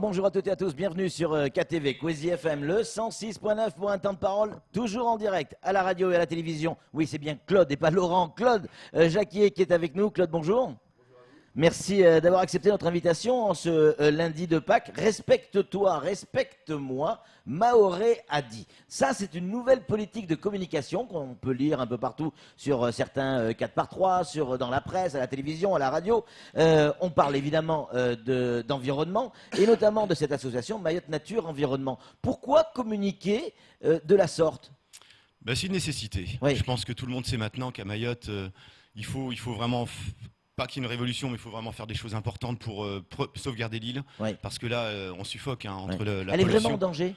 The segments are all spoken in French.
bonjour à toutes et à tous, bienvenue sur KTV, Kwezi FM, le 106.9 pour un temps de parole, toujours en direct, à la radio et à la télévision. Oui, c'est bien Claude et pas Laurent, Claude Jacquier qui est avec nous. Claude, bonjour. Merci d'avoir accepté notre invitation en ce lundi de Pâques. Respecte-toi, respecte-moi, Maoré a dit. Ça, c'est une nouvelle politique de communication qu'on peut lire un peu partout sur certains 4x3, dans la presse, à la télévision, à la radio. On parle évidemment d'environnement et notamment de cette association Mayotte Nature Environnement. Pourquoi communiquer de la sorte ? C'est une nécessité. Oui. Je pense que tout le monde sait maintenant qu'à Mayotte, il faut vraiment... Pas qu'il y ait une révolution, mais il faut vraiment faire des choses importantes pour sauvegarder l'île. Oui. Parce que là, on suffoque entre la Elle est pollution. vraiment en danger ?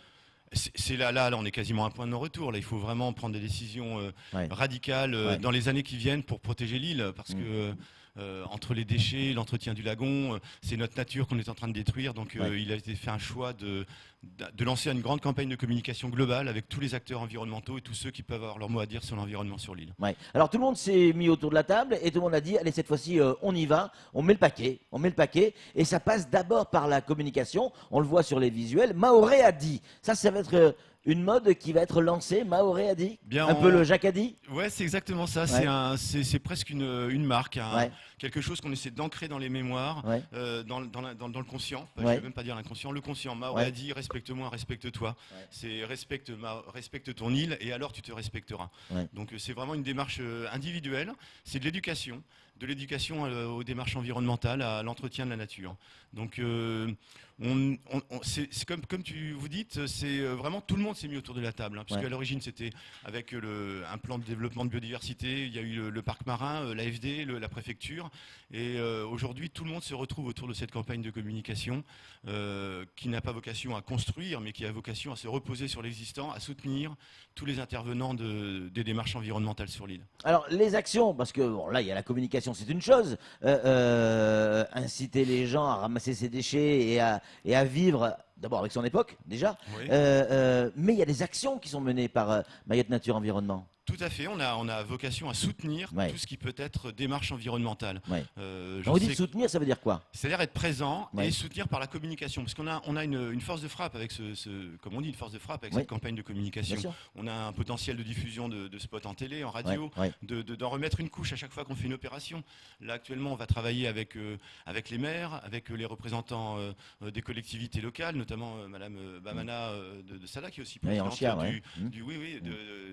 C'est là, on est quasiment à un point de non-retour. Là, il faut vraiment prendre des décisions radicales dans les années qui viennent pour protéger l'île. Parce que entre les déchets, l'entretien du lagon, c'est notre nature qu'on est en train de détruire. Donc il a été fait un choix de lancer une grande campagne de communication globale avec tous les acteurs environnementaux et tous ceux qui peuvent avoir leur mot à dire sur l'environnement sur l'île. Ouais. Alors tout le monde s'est mis autour de la table et tout le monde a dit allez, cette fois-ci on y va, on met le paquet et ça passe d'abord par la communication. On le voit sur les visuels. Maoré a dit, ça va être une mode qui va être lancée. Maoré a dit, peu le Jacques a dit. Ouais, c'est exactement ça. Ouais. C'est presque une marque, Ouais. quelque chose qu'on essaie d'ancrer dans les mémoires, Ouais. dans le conscient. Ouais. Je ne vais même pas dire l'inconscient, le conscient. Maoré Ouais. a dit respecte-moi, respecte-toi. Ouais. C'est respecte ton île et alors tu te respecteras. Ouais. Donc c'est vraiment une démarche individuelle. C'est de l'éducation aux démarches environnementales, à l'entretien de la nature. Donc c'est comme vous dites, c'est vraiment tout le monde s'est mis autour de la table, puisque à l'origine c'était avec un plan de développement de biodiversité, il y a eu le parc marin, l'AFD, la préfecture, et aujourd'hui tout le monde se retrouve autour de cette campagne de communication qui n'a pas vocation à construire, mais qui a vocation à se reposer sur l'existant, à soutenir tous les intervenants des démarches environnementales sur l'île. Alors les actions, parce que bon, là il y a la communication, c'est une chose, inciter les gens à ramasser ses déchets et à vivre d'abord avec son époque déjà, Oui. mais il y a des actions qui sont menées par Mayotte Nature Environnement. Tout à fait, on a vocation à soutenir tout ce qui peut être démarche environnementale. Ouais. Je Quand vous dites sais soutenir, ça veut dire quoi ? C'est-à-dire être présent Ouais. et soutenir par la communication. Parce qu'on a une force de frappe avec comme on dit, une force de frappe avec Ouais. cette campagne de communication. Bien sûr. On a un potentiel de diffusion de spots en télé, en radio, Ouais. d'en remettre une couche à chaque fois qu'on fait une opération. Là, actuellement, on va travailler avec les maires, avec les représentants des collectivités locales, notamment Madame Bamana de Sada, qui est aussi Oui, en présidente Chia,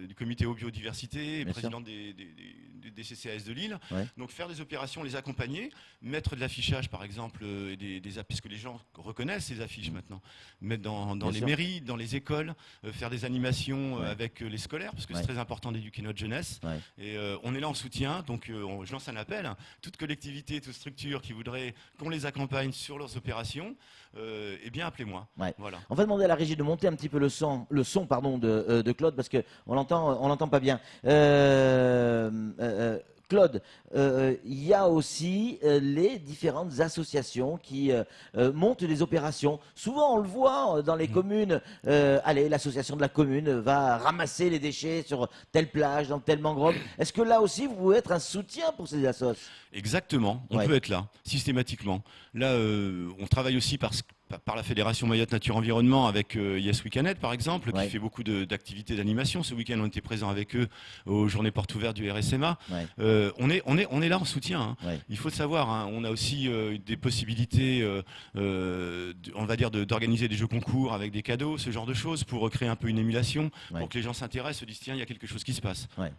du comité aux biodiversité, Bien présidente des CCAS de Lille. Ouais. Donc faire des opérations, les accompagner, mettre de l'affichage par exemple, et puisque les gens reconnaissent ces affiches maintenant, mettre dans Bien les sûr. mairies, dans les écoles, faire des animations Ouais. avec les scolaires, parce que Ouais. c'est très important d'éduquer notre jeunesse. Ouais. Et on est là en soutien, donc je lance un appel, toute collectivité, toute structure qui voudrait qu'on les accompagne sur leurs opérations, eh bien appelez-moi. Ouais. Voilà. On va demander à la régie de monter un petit peu le son de Claude parce qu'on l'entend pas bien. Claude, il y a aussi les différentes associations qui montent des opérations. Souvent, on le voit dans les communes. Allez, l'association de la commune va ramasser les déchets sur telle plage, dans telle mangrove. Est-ce que là aussi, vous pouvez être un soutien pour ces associations ? Exactement, on peut être là, systématiquement. Là, on travaille aussi par la Fédération Mayotte Nature Environnement avec Yes We Can Aid, par exemple, qui fait beaucoup d'activités d'animation. Ce week-end, on était présents avec eux aux journées portes ouvertes du RSMA. Ouais. On est là en soutien. Ouais. Il faut le savoir. On a aussi des possibilités, on va dire, d'organiser des jeux concours avec des cadeaux, ce genre de choses, pour créer un peu une émulation, pour que les gens s'intéressent, se disent tiens, il y a quelque chose qui se passe. Ouais.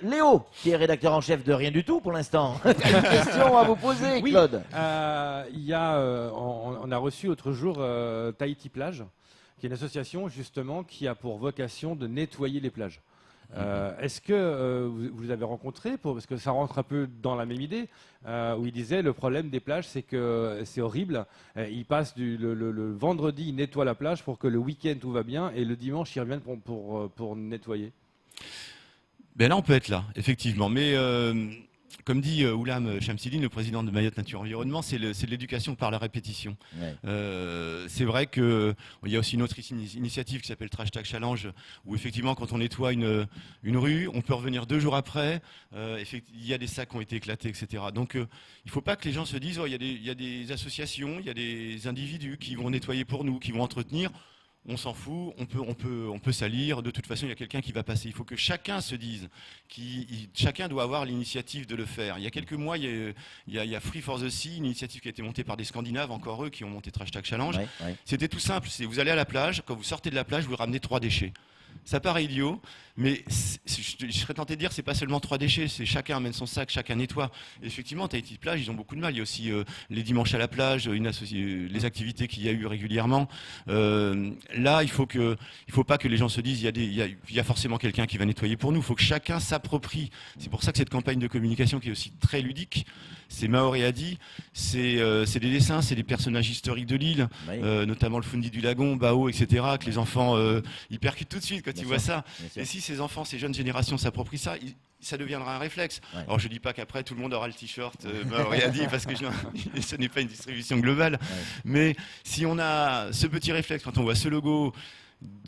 Léo, qui est rédacteur en chef de Rien du tout pour l'instant, une question à vous poser, Oui, Claude. on a reçu l'autre jour Tahiti Plage, qui est une association justement qui a pour vocation de nettoyer les plages. Est-ce que vous avez rencontré, parce que ça rentre un peu dans la même idée, où il disait le problème des plages, c'est que c'est horrible. Ils passent le vendredi, ils nettoient la plage pour que le week-end tout va bien, et le dimanche ils reviennent pour nettoyer. Ben là, on peut être là, effectivement. Mais comme dit Oulam Chamsidine, le président de Mayotte Nature Environnement, c'est de l'éducation par la répétition. Ouais. C'est vrai qu'il y a aussi une autre initiative qui s'appelle Trash Tag Challenge, où effectivement, quand on nettoie une rue, on peut revenir 2 jours après. Il y a des sacs qui ont été éclatés, etc. Donc, il ne faut pas que les gens se disent, il y a des associations, il y a des individus qui vont nettoyer pour nous, qui vont entretenir. On s'en fout, on peut salir, de toute façon il y a quelqu'un qui va passer. Il faut que chacun se dise, chacun doit avoir l'initiative de le faire. Il y a quelques mois, il y a Free for the Sea, une initiative qui a été montée par des Scandinaves, encore eux, qui ont monté Trash Tag Challenge. Ouais. C'était tout simple, vous allez à la plage, quand vous sortez de la plage, vous ramenez 3 déchets. Ça paraît idiot, mais je serais tenté de dire c'est pas seulement 3 déchets, c'est chacun amène son sac, chacun nettoie. Et effectivement, Tahiti Plage, ils ont beaucoup de mal. Il y a aussi les dimanches à la plage, les activités qu'il y a eu régulièrement. Là, il faut pas que les gens se disent il y a forcément quelqu'un qui va nettoyer pour nous. Il faut que chacun s'approprie. C'est pour ça que cette campagne de communication qui est aussi très ludique, c'est Maori a dit, c'est des dessins, c'est des personnages historiques de l'île, Oui. notamment le Fundi du Lagon, Bao, etc. Que les enfants ils percutent tout de suite quand Bien ils voient sûr, ça. bien sûr. Et si ces enfants, ces jeunes générations s'approprient ça, ça deviendra un réflexe. Ouais. Alors je dis pas qu'après tout le monde aura le t-shirt Maori a dit parce que ce n'est pas une distribution globale. Ouais. Mais si on a ce petit réflexe quand on voit ce logo,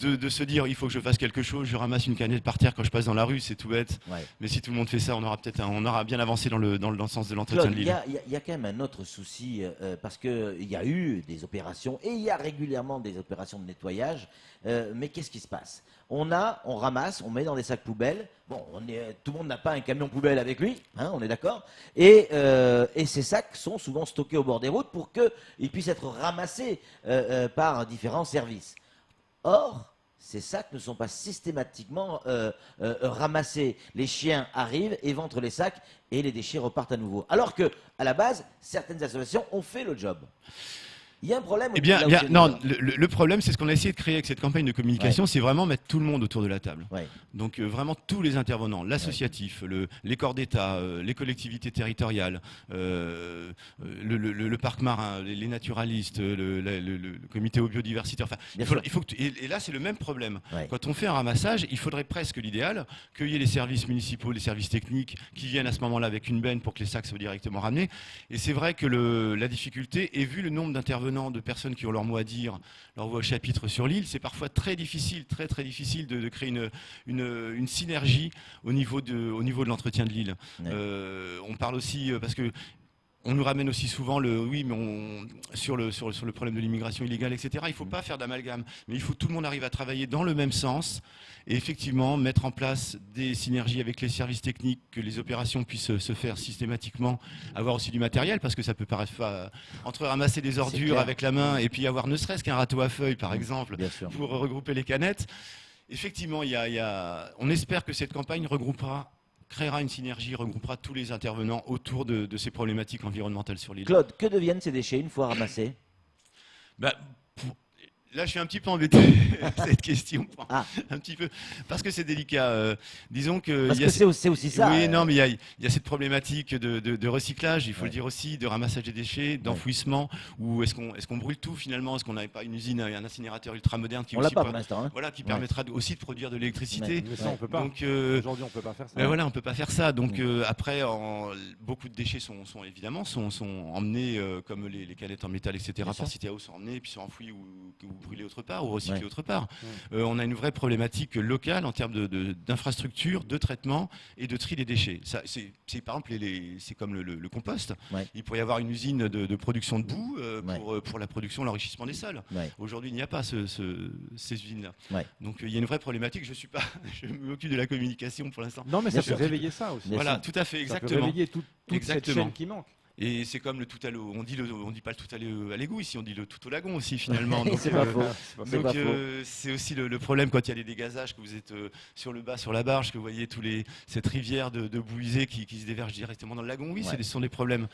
de se dire il faut que je fasse quelque chose, je ramasse une canette par terre quand je passe dans la rue, c'est tout bête. Ouais. Mais si tout le monde fait ça, on aura bien avancé dans le sens de l'entretien Claude, de il l'île. y a quand même un autre souci, parce qu'il y a eu des opérations, et il y a régulièrement des opérations de nettoyage, mais qu'est-ce qui se passe? On ramasse, on met dans des sacs poubelles. Bon, tout le monde n'a pas un camion poubelle avec lui, hein, on est d'accord. Et ces sacs sont souvent stockés au bord des routes pour qu'ils puissent être ramassés par différents services. Or, ces sacs ne sont pas systématiquement ramassés. Les chiens arrivent, éventrent les sacs et les déchets repartent à nouveau. Alors que, à la base, certaines associations ont fait le job. Il y a un problème. Eh bien, là où c'est non, le- le problème, c'est ce qu'on a essayé de créer avec cette campagne de communication, c'est vraiment mettre tout le monde autour de la table. Ouais. Donc vraiment tous les intervenants, l'associatif, les corps d'État, les collectivités territoriales, le parc marin, les naturalistes, le comité aux biodiversité. Enfin, Bien il sûr. faut et là, c'est le même problème. Ouais. Quand on fait un ramassage, il faudrait presque l'idéal qu'il y ait les services municipaux, les services techniques qui viennent à ce moment-là avec une benne pour que les sacs soient directement ramenés. Et c'est vrai que la difficulté, et vu le nombre d'intervenants, de personnes qui ont leur mot à dire, leur voix au chapitre sur l'île, c'est parfois très difficile, très très difficile de créer une synergie au niveau de l'entretien de l'île. Ouais. On parle aussi, parce que on nous ramène aussi souvent sur le problème de l'immigration illégale, etc. Il ne faut pas faire d'amalgame, mais il faut que tout le monde arrive à travailler dans le même sens et effectivement mettre en place des synergies avec les services techniques, que les opérations puissent se faire systématiquement, avoir aussi du matériel, parce que ça peut paraître entre ramasser des ordures clair. avec la main et puis avoir ne serait-ce qu'un râteau à feuilles, par exemple, Bien sûr. pour regrouper les canettes. Effectivement, on espère que cette campagne créera une synergie, regroupera tous les intervenants autour de ces problématiques environnementales sur l'île. Claude, que deviennent ces déchets une fois ramassés? Bah, là, je suis un petit peu embêté cette question, Ah. un petit peu, parce que c'est délicat. Disons que Parce il y a que c'est aussi ça. Oui, non, mais il y a cette problématique de recyclage, il faut Ouais. le dire aussi, de ramassage des déchets, d'enfouissement, ou est-ce qu'on brûle tout finalement? Est-ce qu'on n'avait pas une usine, un incinérateur ultramoderne qui On l'a aussi pas pour l'instant. Hein. voilà, qui Ouais. permettra aussi de produire de l'électricité. Mais ça, on peut pas. Donc, Aujourd'hui, on peut pas faire ça. ben voilà, on peut pas faire ça. Donc Mm. après, beaucoup de déchets sont évidemment emmenés comme les canettes en métal, etc. Bien par sûr. Cité House, sont emmenés puis sont enfouis ou brûlés autre part ou recyclés Ouais. autre part. On a une vraie problématique locale en termes d'infrastructures, de traitement et de tri des déchets. Ça, c'est par exemple c'est comme le compost. Ouais. Il pourrait y avoir une usine de production de boue Ouais. pour la production, l'enrichissement des sols. Ouais. Aujourd'hui, il n'y a pas ces usines-là. Ouais. Donc il y a une vraie problématique. Je m'occupe de la communication pour l'instant. Non, mais Bien ça peut sûr. réveiller ça aussi. Bien Voilà, sûr. tout à fait, Ça peut exactement. réveiller toute cette Exactement. chaîne qui manque. Et c'est comme le tout à l'eau. On dit pas le tout à l'égout ici, on dit le tout au lagon aussi finalement. Donc, C'est pas faux. C'est donc, pas faux. c'est aussi le problème quand il y a des dégazages, que vous êtes sur la barge, que vous voyez cette rivière de boue usée qui se déverse directement dans le lagon. Oui, Ouais. ce sont des problèmes.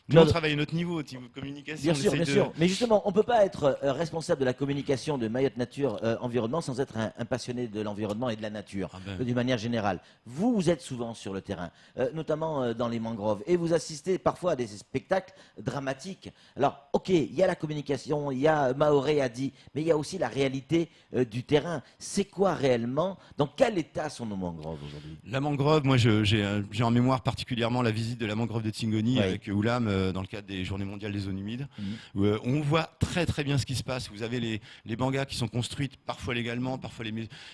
Nous, on Claude. travaille à notre niveau communication. Bien on sûr, essaye bien de- sûr. Mais justement, on ne peut pas être responsable de la communication de Mayotte Nature Environnement sans être un passionné de l'environnement et de la nature, Ah ben. d'une manière générale. Vous êtes souvent sur le terrain, notamment dans les mangroves, et vous assistez parfois à des spectacles dramatiques. Alors, ok, il y a la communication, il y a Maoré a dit, mais il y a aussi la réalité du terrain. C'est quoi réellement? Dans quel état sont nos mangroves aujourd'hui? La mangrove, moi j'ai en mémoire particulièrement la visite de la mangrove de Tsingoni Oui. avec Oulam dans le cadre des Journées mondiales des zones humides, Mhm. où on voit très très bien ce qui se passe. Vous avez les bangas qui sont construites parfois légalement, parfois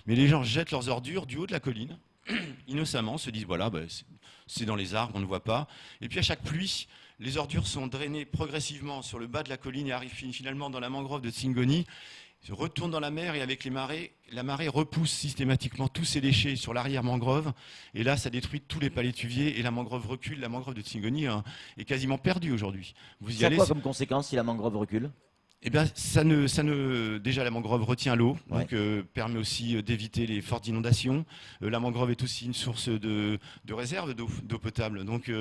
mais les gens jettent leurs ordures du haut de la colline, innocemment, se disent voilà, c'est dans les arbres, on ne voit pas. Et puis à chaque pluie, les ordures sont drainées progressivement sur le bas de la colline et arrivent finalement dans la mangrove de Tsingoni, se retournent dans la mer et avec les marées, la marée repousse systématiquement tous ces déchets sur l'arrière mangrove et là ça détruit tous les palétuviers et la mangrove recule. La mangrove de Tsingoni est quasiment perdue aujourd'hui. Vous y Ça a allez, quoi comme conséquence si la mangrove recule? eh bien, déjà la mangrove retient l'eau, Ouais. donc permet aussi d'éviter les fortes inondations. La mangrove est aussi une source de réserve d'eau potable, donc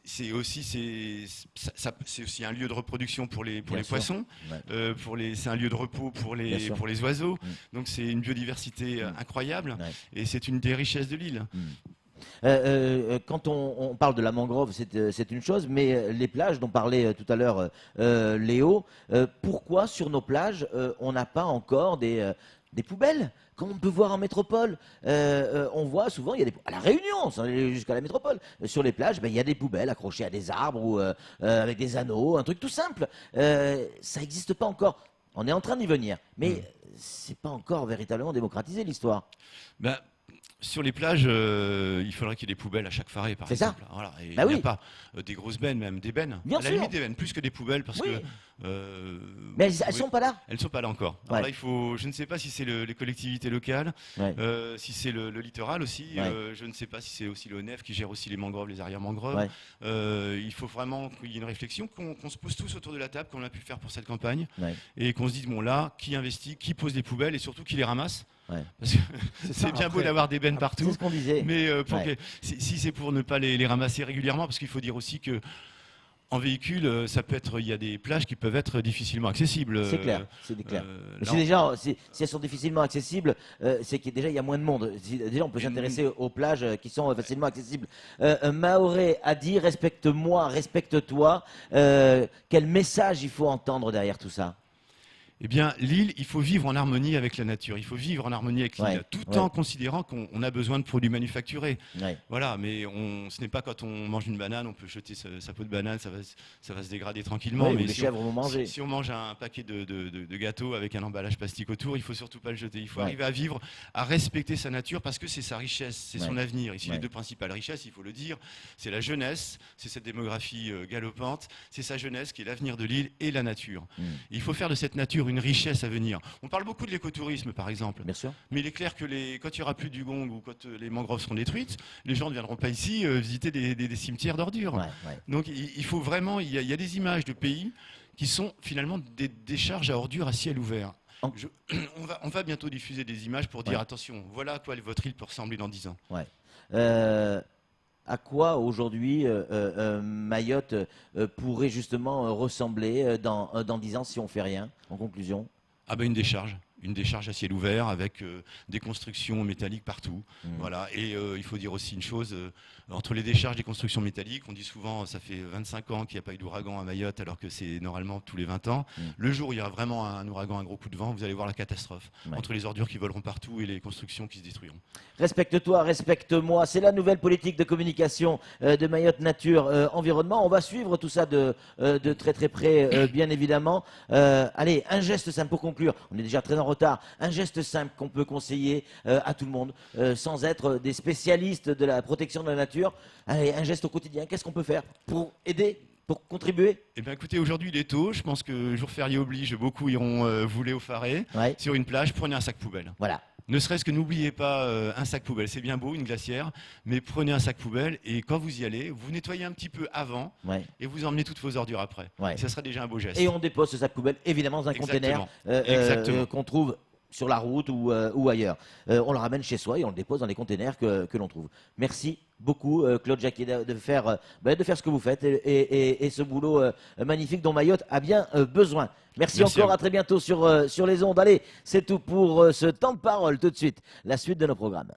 c'est aussi un lieu de reproduction pour les Bien sûr. poissons, Ouais. c'est un lieu de repos pour Bien sûr. les oiseaux. Mm. Donc c'est une biodiversité incroyable Ouais. et c'est une des richesses de l'île. Quand on parle de la mangrove, c'est une chose, mais les plages dont parlait tout à l'heure Léo, pourquoi sur nos plages on n'a pas encore des poubelles comme on peut voir en métropole? On voit souvent, il y a à la Réunion, sans aller jusqu'à la métropole, sur les plages, il y a des poubelles accrochées à des arbres ou avec des anneaux, un truc tout simple. Ça n'existe pas encore. On est en train d'y venir, mais c'est pas encore véritablement démocratisé l'histoire. Ben, sur les plages, il faudrait qu'il y ait des poubelles à chaque farée, par C'est ça. exemple. Voilà. Et Bah il n'y a oui. pas des grosses bennes, même des bennes. Bien à la sûr. limite des bennes, plus que des poubelles, parce Oui. que. Mais elles oui, sont pas là. elles sont pas là encore. Alors Ouais. là, je ne sais pas si c'est les collectivités locales, Ouais. si c'est le littoral aussi. Ouais. Je ne sais pas si c'est aussi l'ONF qui gère aussi les mangroves, les arrière-mangroves. Ouais. Il faut vraiment qu'il y ait une réflexion, qu'on se pose tous autour de la table, qu'on a pu faire pour cette campagne, Ouais. et qu'on se dise bon là, qui investit, qui pose des poubelles et surtout qui les ramasse. Ouais. Parce que ça, c'est bien beau après. d'avoir des bennes C'est partout. ce qu'on disait. Mais Ouais. si c'est pour ne pas les ramasser régulièrement, parce qu'il faut dire aussi que en véhicule, il y a des plages qui peuvent être difficilement accessibles. C'est clair, c'est clair. Mais là, c'est déjà, si elles sont difficilement accessibles, c'est qu'il déjà il y a moins de monde. Déjà, on peut Et s'intéresser aux plages qui sont facilement accessibles. Maoré a dit respecte-moi, respecte-toi. Quel message il faut entendre derrière tout ça? Eh bien, l'île, il faut vivre en harmonie avec la nature. Il faut vivre en harmonie avec l'île, Ouais, tout ouais. en considérant qu'on a besoin de produits manufacturés. Ouais. Voilà, mais ce n'est pas quand on mange une banane, on peut jeter sa peau de banane, ça va se dégrader tranquillement. Ouais, ou mais les si chèvres vont manger. Si on mange un paquet de gâteaux avec un emballage plastique autour, il faut surtout pas le jeter. Il faut Ouais. arriver à vivre, à respecter sa nature parce que c'est sa richesse, c'est son Ouais. avenir. Ici, Ouais. les deux principales richesses, il faut le dire, c'est la jeunesse, c'est cette démographie galopante, c'est sa jeunesse qui est l'avenir de l'île et la nature. Mm. Il faut faire de cette nature une richesse à venir. On parle beaucoup de l'écotourisme, par exemple. Bien sûr. Mais il est clair que quand il n'y aura plus du gong ou quand les mangroves seront détruites, les gens ne viendront pas ici visiter des cimetières d'ordures. Ouais, ouais. Donc il faut vraiment, il y a des images de pays qui sont finalement des décharges à ordures à ciel ouvert. En- On va bientôt diffuser des images pour dire Ouais. attention, voilà à quoi votre île peut ressembler dans 10 ans. Ouais. À quoi aujourd'hui Mayotte pourrait justement ressembler dans 10 ans si on fait rien, en conclusion? Ah ben une décharge à ciel ouvert avec des constructions métalliques partout. Mm. Voilà. Et il faut dire aussi une chose, entre les décharges des constructions métalliques, on dit souvent ça fait 25 ans qu'il n'y a pas eu d'ouragan à Mayotte alors que c'est normalement tous les 20 ans. Mm. Le jour où il y aura vraiment un ouragan, un gros coup de vent, vous allez voir la catastrophe. Ouais. Entre les ordures qui voleront partout et les constructions qui se détruiront. Respecte-toi, respecte-moi. C'est la nouvelle politique de communication de Mayotte Nature Environnement. On va suivre tout ça de très très près, bien évidemment. Allez, un geste simple pour conclure. On est déjà très en retard. Un geste simple qu'on peut conseiller à tout le monde, sans être des spécialistes de la protection de la nature. Allez, un geste au quotidien. Qu'est-ce qu'on peut faire pour aider, pour contribuer? Eh bien écoutez, aujourd'hui il est tôt, je pense que jour férié oblige, beaucoup iront vouler au Faret. Ouais. Sur une plage, prenez un sac poubelle. Voilà. Ne serait-ce que n'oubliez pas un sac poubelle. C'est bien beau, une glacière, mais prenez un sac poubelle et quand vous y allez, vous nettoyez un petit peu avant Ouais. et vous emmenez toutes vos ordures après. Ouais. Et ça sera déjà un beau geste. Et on dépose ce sac poubelle évidemment dans un Exactement. container Exactement. qu'on trouve sur la route ou ailleurs. On le ramène chez soi et on le dépose dans les containers que l'on trouve. Merci beaucoup, Claude Jacquier, de faire ce que vous faites et ce boulot magnifique dont Mayotte a bien besoin. Merci encore, à très bientôt sur les ondes. Allez, c'est tout pour ce temps de parole. Tout de suite, la suite de nos programmes.